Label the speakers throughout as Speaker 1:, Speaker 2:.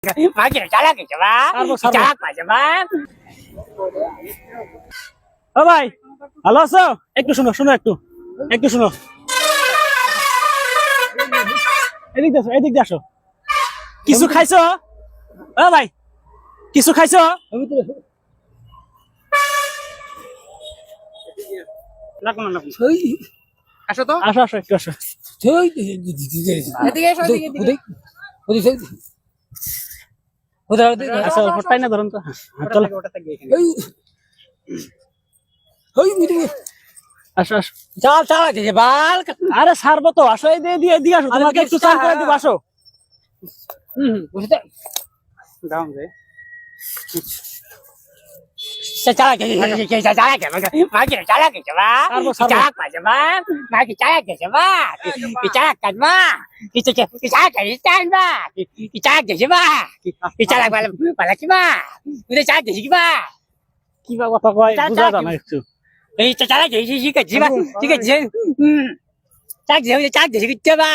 Speaker 1: Makin salah ke coba? Cak pak coba.
Speaker 2: ও ভাই ভালো আছো? একটু শোনো একটু শোনো এদিক দিয়ে আসো কিছু খাইছো? ও ভাই কিছু খাইছো?
Speaker 1: আসো তো।
Speaker 2: আসো একটু আসো।
Speaker 1: এদিকে এসো
Speaker 2: আচ্ছা ওটাই না ধরুন তো চলো আসো
Speaker 1: চাল চাল আছে বাল।
Speaker 2: আরে ছাড়বো তো আসো এই দিয়ে আসো তোমাকে একটু চান করে দিব আসো
Speaker 1: বুঝতে
Speaker 2: দাম রে
Speaker 1: salah ke makin salah ke coba? Cak pak coba. Makin salah ke coba? Cak kan mah. Cak kan ikan mah. Cak ke coba? Cak bala coba. Udah cak ke coba?
Speaker 2: কি বা কথা কয় বুঝা যায় না একটু
Speaker 1: Salah ke sih ke coba? Ke cak ke coba?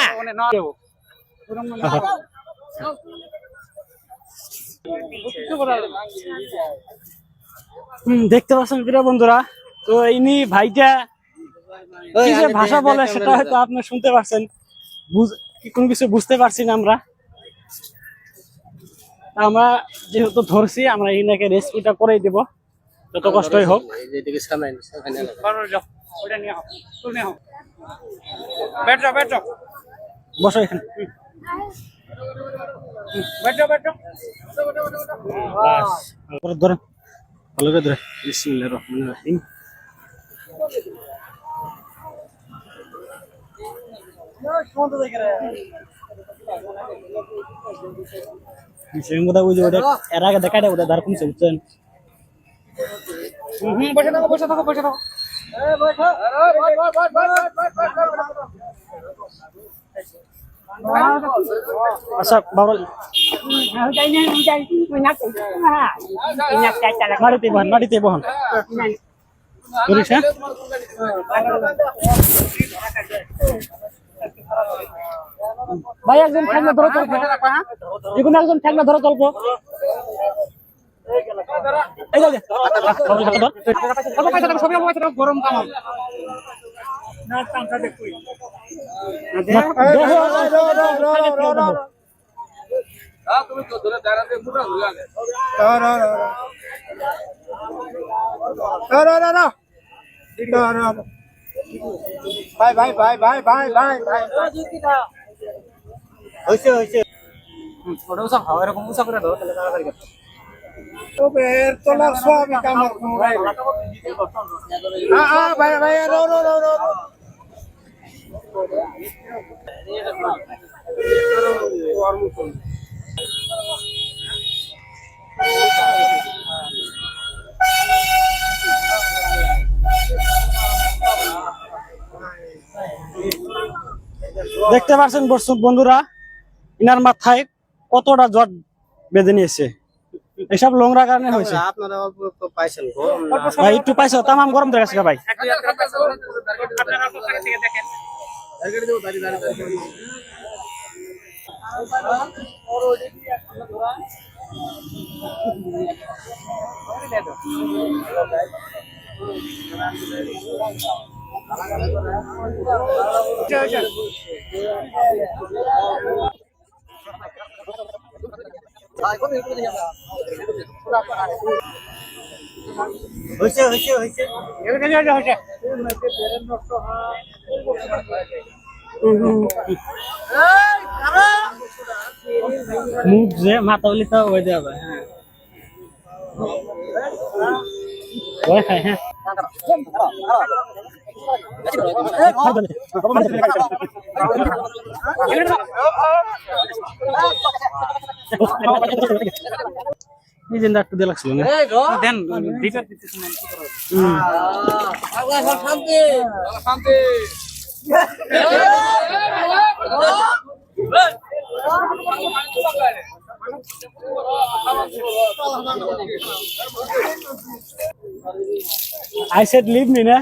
Speaker 2: দেখতে পাচ্ছেন প্রিয় বন্ধুরা তো ইনি ভাইটা কি যে ভাষা বলে সেটা হয়তো আপনি শুনতে পারছেন কোন কিছু বুঝতে পারছি না আমরা যেহেতু ধরছি আমরা ইনাকে রেস্কিউটা করেই দেব যত কষ্টই হোক বসো এখানে ধরেন ভালো করে ধরে বিসমিল্লাহির রহমানির রহিম এর আগে দেখাটা ওটা ধার কমছে বুঝছেন
Speaker 1: বসে থাকো
Speaker 2: আচ্ছা বাবুল মাটিতে বহন করিস হ্যাঁ ভাই একজন ঠ্যাংনা ধরে চলবো যেকোনো একজন ঠ্যাংনা ধরে চলবো
Speaker 1: গরম কামাল তুমি তো ধরে দাঁড়াতে পুরো ঘুরে আগে ভাই হয়েছে ওটা উঁচা খাওয়া এরকম উঁচা করে দাও তাহলে তাড়াতাড়ি করতে তোলার সবই কামার ভাই
Speaker 2: দেখতে পাচ্ছেন বন্ধুরা ইনার মাথায় কতটা জট বেঁধে নিয়েছে এসব লোংরা কারণে হয়েছে
Speaker 1: আপনারা অল্প পাইছেন গরম
Speaker 2: ভাই একটু পাইছো তামাম গরম ধরে গেছে ভাই মুখ যে মাথা হলে তো হয়ে যাবে হ্যাঁ ওই খাই হ্যাঁ এই জিন্দা একটু দিয়ে লাগছিল না দেন ভিতর
Speaker 1: শান্তি
Speaker 2: I said leave me, na?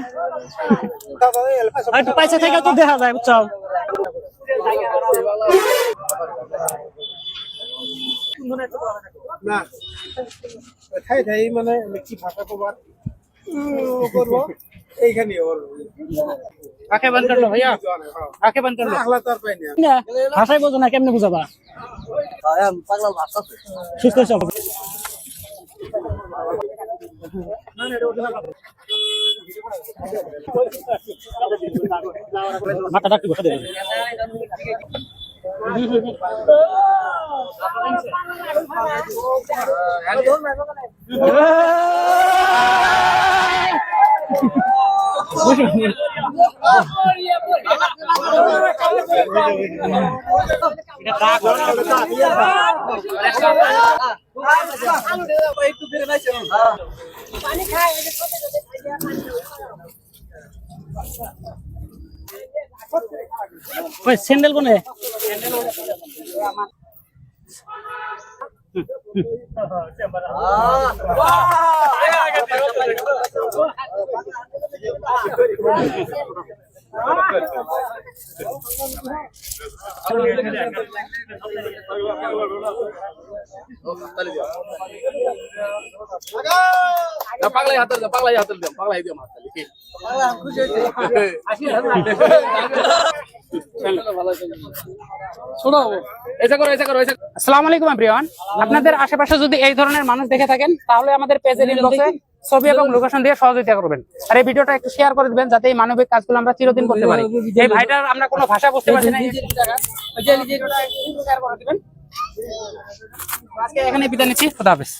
Speaker 2: Ay, paisa থেকে তো দেখা যায় বুঝছো
Speaker 3: না খাই খাই মানে কি ভাষা কবার করবো এইখানে ওর
Speaker 1: आंखें बंद कर लो भैया आंखें बंद कर लो
Speaker 3: আহলা তার পাই না
Speaker 2: না, ভাষায় বোঝো না কেমনে বুঝাবা
Speaker 3: পাগলা ভাষা
Speaker 2: সুস্থ হয়েছে মাথাটা একটু বসে দেবে ওই স্যান্ডেল কোনে
Speaker 4: পাগলাই হাতল দাও পাগলাই দিও হাততালি কি শোনো এসা করো
Speaker 5: আসসালামু আলাইকুম এভরিওয়ান, আপনাদের আশেপাশে যদি এই ধরনের মানুষ দেখে থাকেন তাহলে আমাদের পেজের ইনবক্সে ছবি এবং লোকেশন দিয়ে সহযোগিতা করবেন। আর এই ভিডিওটা একটু শেয়ার করে দিবেন যাতে এই মানবিক কাজগুলো আমরা চিরদিন করতে পারি। এই ভাইটার আমরা কোনো ভাষা বুঝতে পারছি না, শেয়ার করে দিবেন। আজকে এখানে বিদায় নিচ্ছি, খুদা হাফেজ।